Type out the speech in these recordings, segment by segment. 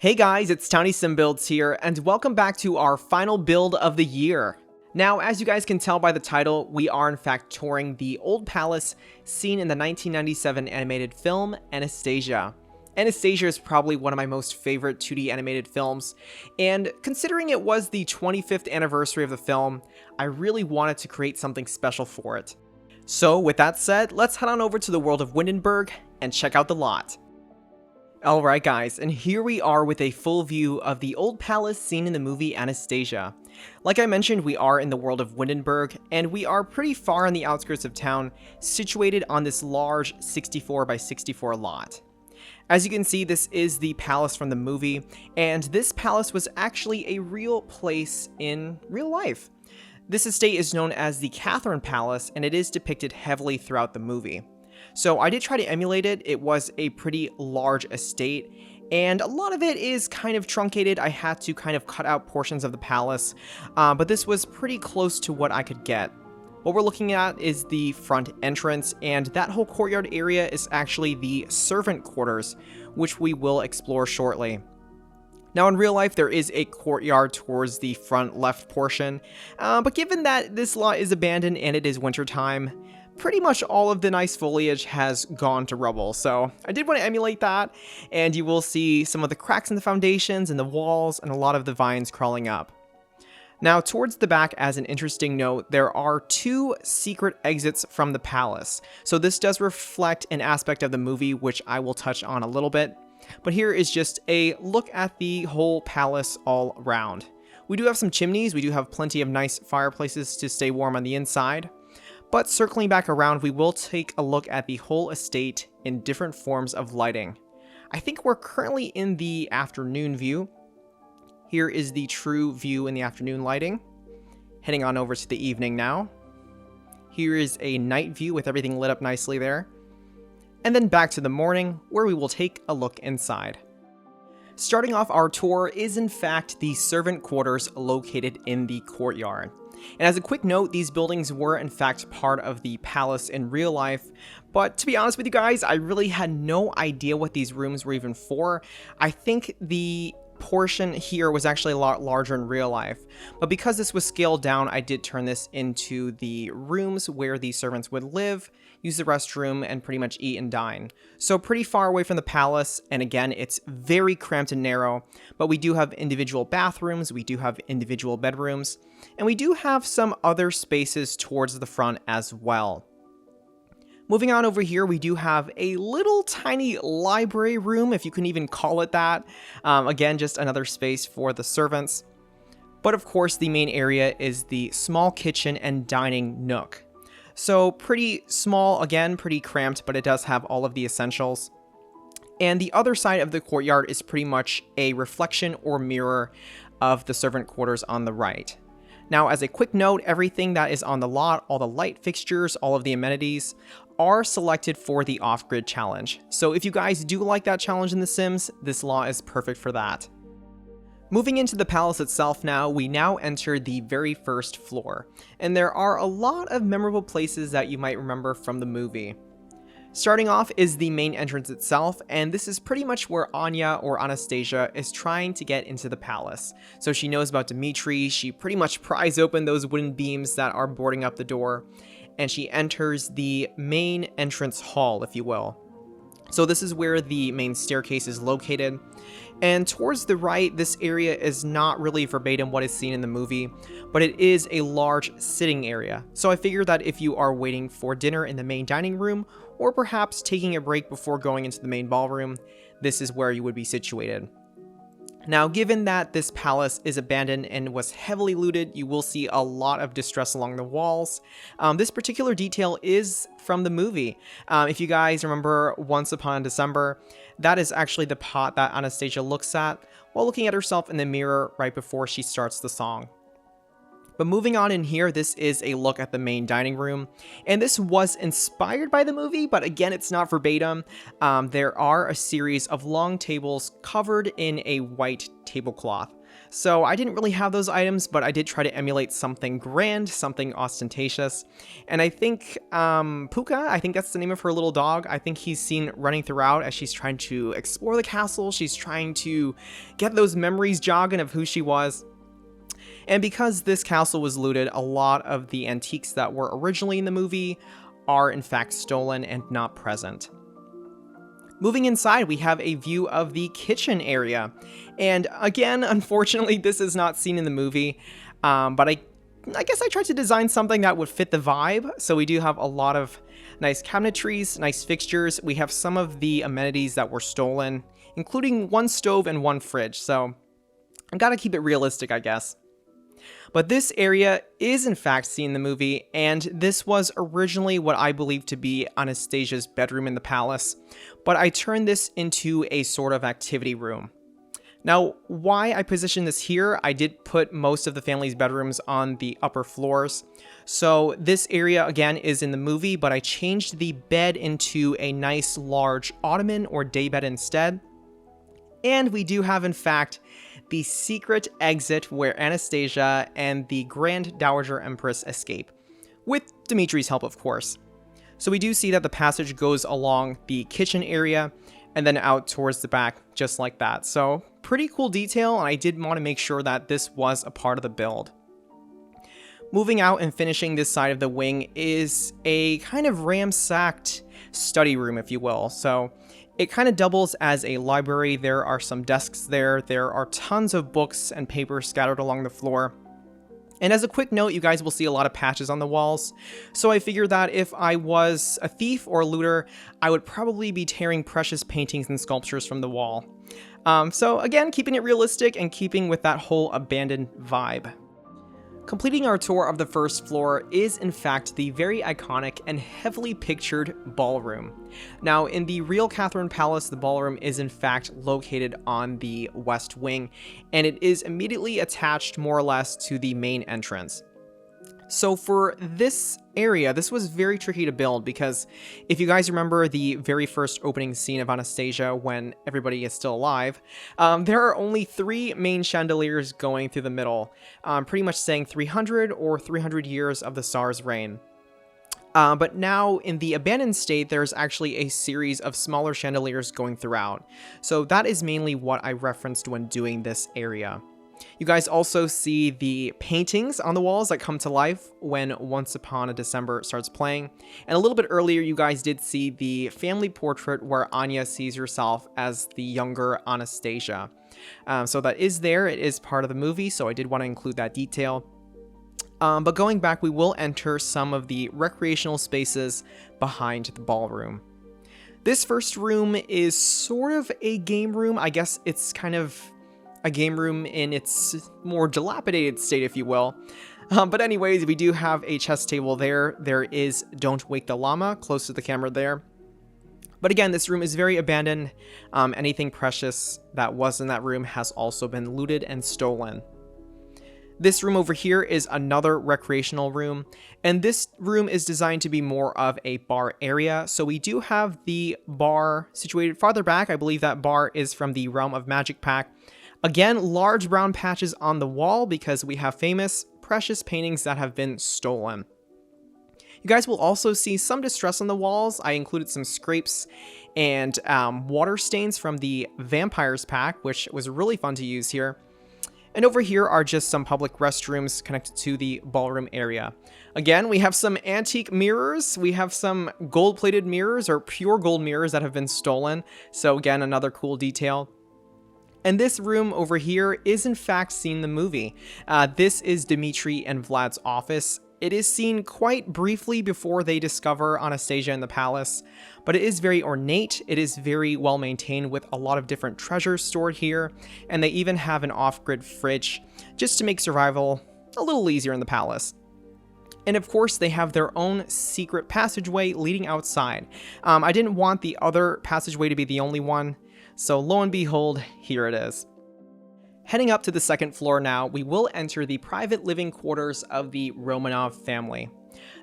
Hey guys, it's towniesimbuilds here, and welcome back to our final build of the year. Now, as you guys can tell by the title, we are in fact touring the old palace seen in the 1997 animated film, Anastasia. Anastasia is probably one of my most favorite 2D animated films, and considering it was the 25th anniversary of the film, I really wanted to create something special for it. So with that said, let's head on over to the world of Windenburg and check out the lot. Alright guys, and here we are with a full view of the old palace seen in the movie Anastasia. Like I mentioned, we are in the world of Windenburg, and we are pretty far on the outskirts of town, situated on this large 64 by 64 lot. As you can see, this is the palace from the movie, and this palace was actually a real place in real life. This estate is known as the Catherine Palace, and it is depicted heavily throughout the movie. So I did try to emulate it. It was a pretty large estate, and a lot of it is kind of truncated. I had to kind of cut out portions of the palace, but this was pretty close to what I could get. What we're looking at is the front entrance, and that whole courtyard area is actually the servant quarters, which we will explore shortly. Now in real life, there is a courtyard towards the front left portion, but given that this lot is abandoned and it is wintertime, pretty much all of the nice foliage has gone to rubble, so I did want to emulate that, and you will see some of the cracks in the foundations and the walls and a lot of the vines crawling up. Now towards the back, as an interesting note, there are two secret exits from the palace, so this does reflect an aspect of the movie which I will touch on a little bit, but here is just a look at the whole palace all around. We do have some chimneys, we do have plenty of nice fireplaces to stay warm on the inside. But circling back around, we will take a look at the whole estate in different forms of lighting. I think we're currently in the afternoon view. Here is the true view in the afternoon lighting. Heading on over to the evening now. Here is a night view with everything lit up nicely there. And then back to the morning, where we will take a look inside. Starting off our tour is in fact the servant quarters located in the courtyard. And as a quick note, these buildings were in fact part of the palace in real life, but to be honest with you guys, I really had no idea what these rooms were even for. I think the portion here was actually a lot larger in real life, but because this was scaled down, I did turn this into the rooms where the servants would live, use the restroom, and pretty much eat and dine. So pretty far away from the palace, and again, it's very cramped and narrow, but we do have individual bathrooms, we do have individual bedrooms, and we do have some other spaces towards the front as well. Moving on over here, we do have a little tiny library room, if you can even call it that. Again, just another space for the servants. But of course, the main area is the small kitchen and dining nook. So pretty small, again, pretty cramped, but it does have all of the essentials. And the other side of the courtyard is pretty much a reflection or mirror of the servant quarters on the right. Now, as a quick note, everything that is on the lot, all the light fixtures, all of the amenities, are selected for the off-grid challenge. So if you guys do like that challenge in The Sims, this lot is perfect for that. Moving into the palace itself now, we now enter the very first floor, and there are a lot of memorable places that you might remember from the movie. Starting off is the main entrance itself, and this is pretty much where Anya or Anastasia is trying to get into the palace. So she knows about Dimitri, she pretty much pries open those wooden beams that are boarding up the door, and she enters the main entrance hall, if you will. So this is where the main staircase is located, and towards the right, this area is not really verbatim what is seen in the movie, but it is a large sitting area. So I figured that if you are waiting for dinner in the main dining room, or perhaps taking a break before going into the main ballroom, this is where you would be situated. Now, given that this palace is abandoned and was heavily looted, you will see a lot of distress along the walls. This particular detail is from the movie. If you guys remember Once Upon a December, that is actually the pot that Anastasia looks at while looking at herself in the mirror right before she starts the song. But moving on in here, this is a look at the main dining room, and this was inspired by the movie, but again, it's not verbatim. There are a series of long tables covered in a white tablecloth. So I didn't really have those items, but I did try to emulate something grand, something ostentatious. And I think 𝗏𝗏, I think that's the name of her little dog. I think he's seen running throughout as she's trying to explore the castle. She's trying to get those memories jogging of who she was. And because this castle was looted, a lot of the antiques that were originally in the movie are in fact stolen and not present. Moving inside, we have a view of the kitchen area. And again, unfortunately, this is not seen in the movie, but I guess I tried to design something that would fit the vibe. So we do have a lot of nice cabinetries, nice fixtures. We have some of the amenities that were stolen, including one stove and one fridge. So I gotta keep it realistic, I guess. But this area is in fact seen in the movie, and this was originally what I believe to be Anastasia's bedroom in the palace, but I turned this into a sort of activity room. Now, why I positioned this here, I did put most of the family's bedrooms on the upper floors. So this area again is in the movie, but I changed the bed into a nice large ottoman or daybed instead. And we do have in fact the secret exit where Anastasia and the Grand Dowager Empress escape, with Dimitri's help of course. So we do see that the passage goes along the kitchen area and then out towards the back just like that. So pretty cool detail, and I did want to make sure that this was a part of the build. Moving out and finishing this side of the wing is a kind of ransacked study room, if you will. So it kind of doubles as a library. There are some desks there. There are tons of books and papers scattered along the floor. And as a quick note, you guys will see a lot of patches on the walls. So I figured that if I was a thief or a looter, I would probably be tearing precious paintings and sculptures from the wall. So again, keeping it realistic and keeping with that whole abandoned vibe. Completing our tour of the first floor is in fact the very iconic and heavily pictured ballroom. Now in the real Catherine Palace, the ballroom is in fact located on the west wing, and it is immediately attached more or less to the main entrance. So for this area, this was very tricky to build because if you guys remember the very first opening scene of Anastasia when everybody is still alive, there are only 3 main chandeliers going through the middle, pretty much saying 300 or 300 years of the 𝗧's reign. But now in the abandoned state, there's actually a series of smaller chandeliers going throughout. So that is mainly what I referenced when doing this area. You guys also see the paintings on the walls that come to life when Once Upon a December starts playing. And a little bit earlier, you guys did see the family portrait where Anya sees herself as the younger Anastasia. So that is there. It is part of the movie, so I did want to include that detail. But going back, we will enter some of the recreational spaces behind the ballroom. This first room is sort of a game room. I guess it's kind of a game room in its more dilapidated state, if you will. But anyways, we do have a chess table there. There is Don't Wake the Llama close to the camera there. But again, this room is very abandoned. Anything precious that was in that room has also been looted and stolen. This room over here is another recreational room, and this room is designed to be more of a bar area. So we do have the bar situated farther back. I believe that bar is from the Realm of Magic pack. Again, large brown patches on the wall because we have famous, precious paintings that have been stolen. You guys will also see some distress on the walls. I included some scrapes and water stains from the Vampires pack, which was really fun to use here. And over here are just some public restrooms connected to the ballroom area. Again, we have some antique mirrors. We have some gold-plated mirrors or pure gold mirrors that have been stolen. So again, another cool detail. And this room over here is in fact seen in the movie. This is Dimitri and Vlad's office. It is seen quite briefly before they discover Anastasia in the palace, but it is very ornate. It is very well maintained with a lot of different treasures stored here, and they even have an off-grid fridge just to make survival a little easier in the palace. And of course, they have their own secret passageway leading outside. I didn't want the other passageway to be the only one, so lo and behold, here it is. Heading up to the second floor now, we will enter the private living quarters of the Romanov family.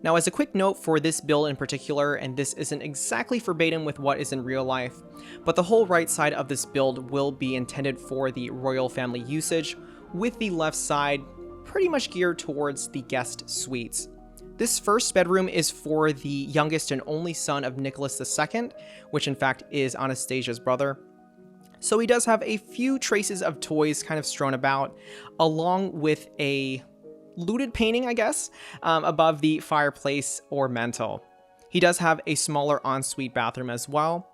Now, as a quick note for this build in particular, and this isn't exactly verbatim with what is in real life, but the whole right side of this build will be intended for the royal family usage, with the left side pretty much geared towards the guest suites. This first bedroom is for the youngest and only son of Nicholas II, which in fact is Anastasia's brother. So he does have a few traces of toys kind of strewn about, along with a looted painting, I guess, above the fireplace or mantel. He does have a smaller ensuite bathroom as well,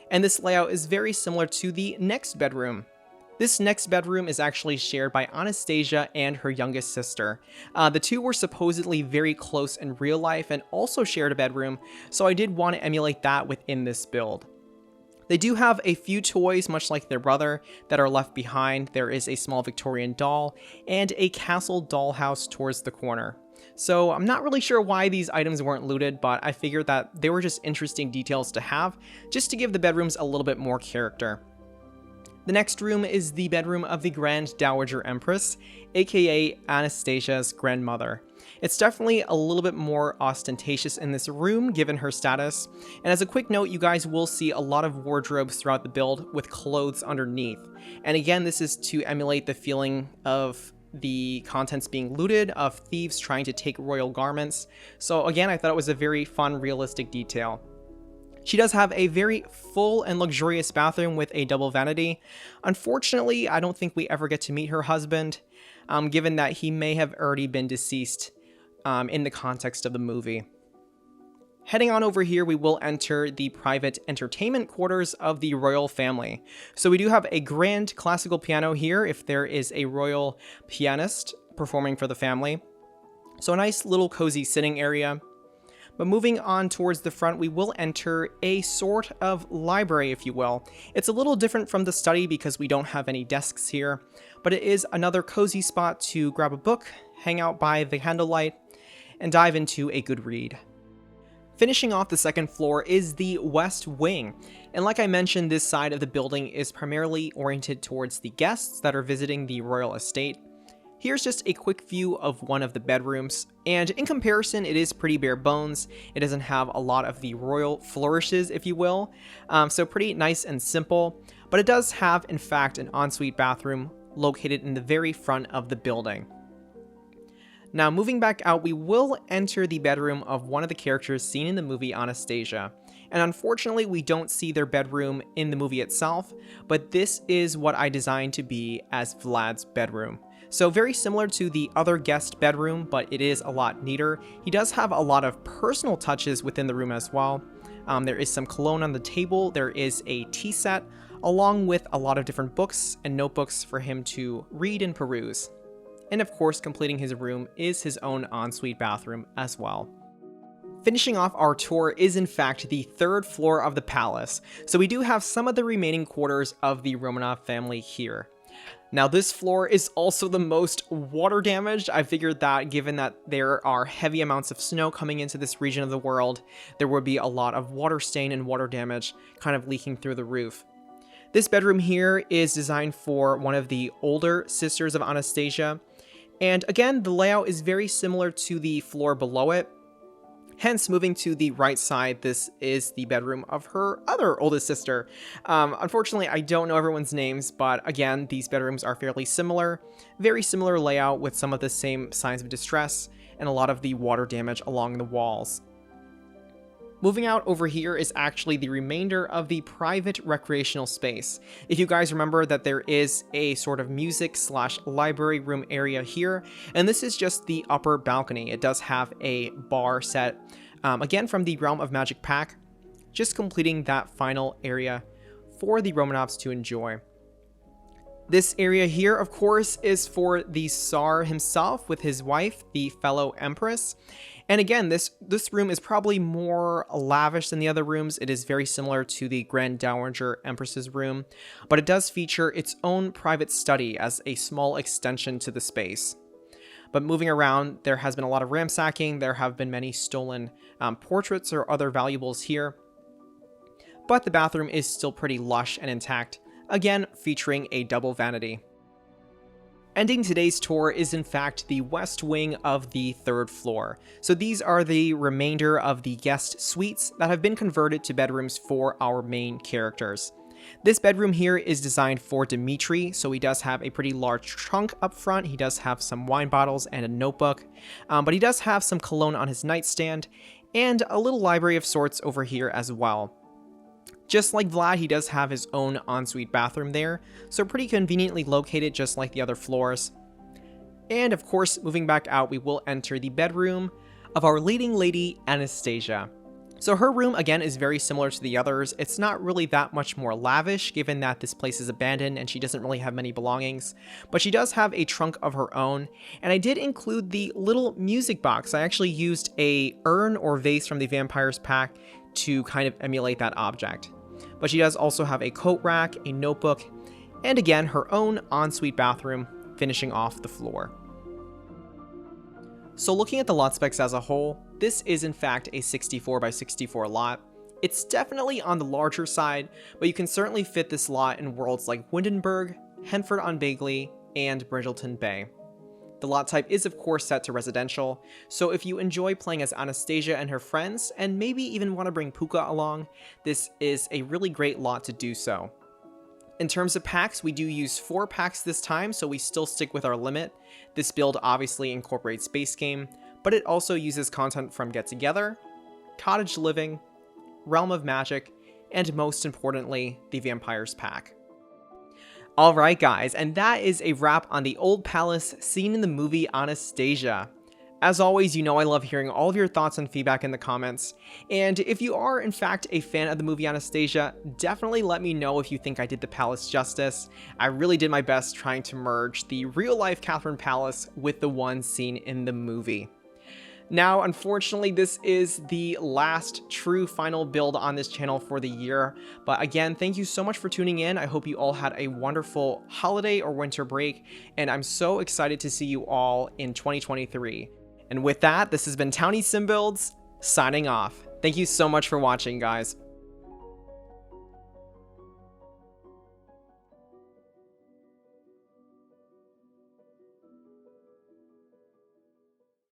and this layout is very similar to the next bedroom. This next bedroom is actually shared by Anastasia and her youngest sister. The two were supposedly very close in real life and also shared a bedroom, so I did want to emulate that within this build. They do have a few toys, much like their brother, that are left behind. There is a small Victorian doll and a castle dollhouse towards the corner. So I'm not really sure why these items weren't looted, but I figured that they were just interesting details to have, just to give the bedrooms a little bit more character. The next room is the bedroom of the Grand Dowager Empress, aka Anastasia's grandmother. It's definitely a little bit more ostentatious in this room given her status, and as a quick note, you guys will see a lot of wardrobes throughout the build with clothes underneath. And again, this is to emulate the feeling of the contents being looted, of thieves trying to take royal garments. So again, I thought it was a very fun, realistic detail. She does have a very full and luxurious bathroom with a double vanity. Unfortunately, I don't think we ever get to meet her husband, given that he may have already been deceased in the context of the movie. Heading on over here, we will enter the private entertainment quarters of the royal family. So we do have a grand classical piano here if there is a royal pianist performing for the family. So a nice little cozy sitting area. But moving on towards the front, we will enter a sort of library, if you will. It's a little different from the study because we don't have any desks here, but it is another cozy spot to grab a book, hang out by the candlelight, and dive into a good read. Finishing off the second floor is the West Wing, and like I mentioned, this side of the building is primarily oriented towards the guests that are visiting the royal estate. Here's just a quick view of one of the bedrooms, and in comparison, it is pretty bare bones. It doesn't have a lot of the royal flourishes, if you will, so pretty nice and simple, but it does have, in fact, an ensuite bathroom located in the very front of the building. Now, moving back out, we will enter the bedroom of one of the characters seen in the movie Anastasia. And unfortunately, we don't see their bedroom in the movie itself, but this is what I designed to be as Vlad's bedroom. So very similar to the other guest bedroom, but it is a lot neater. He does have a lot of personal touches within the room as well. There is some cologne on the table, there is a tea set, along with a lot of different books and notebooks for him to read and peruse. And of course, completing his room is his own ensuite bathroom as well. Finishing off our tour is in fact the third floor of the palace, so we do have some of the remaining quarters of the Romanov family here. Now this floor is also the most water damaged. I figured that given that there are heavy amounts of snow coming into this region of the world, there would be a lot of water stain and water damage kind of leaking through the roof. This bedroom here is designed for one of the older sisters of Anastasia, and again, the layout is very similar to the floor below it. Hence, moving to the right side, this is the bedroom of her other oldest sister. Unfortunately, I don't know everyone's names, but again, these bedrooms are fairly similar. Very similar layout with some of the same signs of distress and a lot of the water damage along the walls. Moving out over here is actually the remainder of the private recreational space. If you guys remember that there is a sort of music/library room area here, and this is just the upper balcony. It does have a bar set, again from the Realm of Magic pack, just completing that final area for the Romanovs to enjoy. This area here, of course, is for the Tsar himself with his wife, the fellow Empress. And again, this room is probably more lavish than the other rooms. It is very similar to the Grand Dowager Empress's room, but it does feature its own private study as a small extension to the space. But moving around, there has been a lot of ransacking. There have been many stolen portraits or other valuables here. But the bathroom is still pretty lush and intact, again featuring a double vanity. Ending today's tour is in fact the west wing of the third floor. So these are the remainder of the guest suites that have been converted to bedrooms for our main characters. This bedroom here is designed for Dimitri, so he does have a pretty large trunk up front. He does have some wine bottles and a notebook, but he does have some cologne on his nightstand and a little library of sorts over here as well. Just like Vlad, he does have his own ensuite bathroom there, so pretty conveniently located just like the other floors. And of course, moving back out, we will enter the bedroom of our leading lady, Anastasia. So her room, again, is very similar to the others. It's not really that much more lavish, given that this place is abandoned and she doesn't really have many belongings, but she does have a trunk of her own, and I did include the little music box. I actually used a urn or vase from the Vampires pack to kind of emulate that object. But she does also have a coat rack, a notebook, and again, her own ensuite bathroom, finishing off the floor. So looking at the lot specs as a whole, this is in fact a 64 by 64 lot. It's definitely on the larger side, but you can certainly fit this lot in worlds like Windenburg, Henford-on-Bagley, and Bridleton Bay. The lot type is of course set to residential, so if you enjoy playing as Anastasia and her friends, and maybe even want to bring Puka along, this is a really great lot to do so. In terms of packs, we do use 4 packs this time, so we still stick with our limit. This build obviously incorporates base game, but it also uses content from Get Together, Cottage Living, Realm of Magic, and most importantly, the Vampires pack. Alright guys, and that is a wrap on the Old Palace seen in the movie Anastasia. As always, you know I love hearing all of your thoughts and feedback in the comments, and if you are in fact a fan of the movie Anastasia, definitely let me know if you think I did the palace justice. I really did my best trying to merge the real-life Catherine Palace with the one seen in the movie. Now, unfortunately, this is the last true final build on this channel for the year, but again, thank you so much for tuning in. I hope you all had a wonderful holiday or winter break, and I'm so excited to see you all in 2023. And with that, this has been 𝗧𝗛𝗓𝗏𝗡𝗚 signing off. Thank you so much for watching, guys.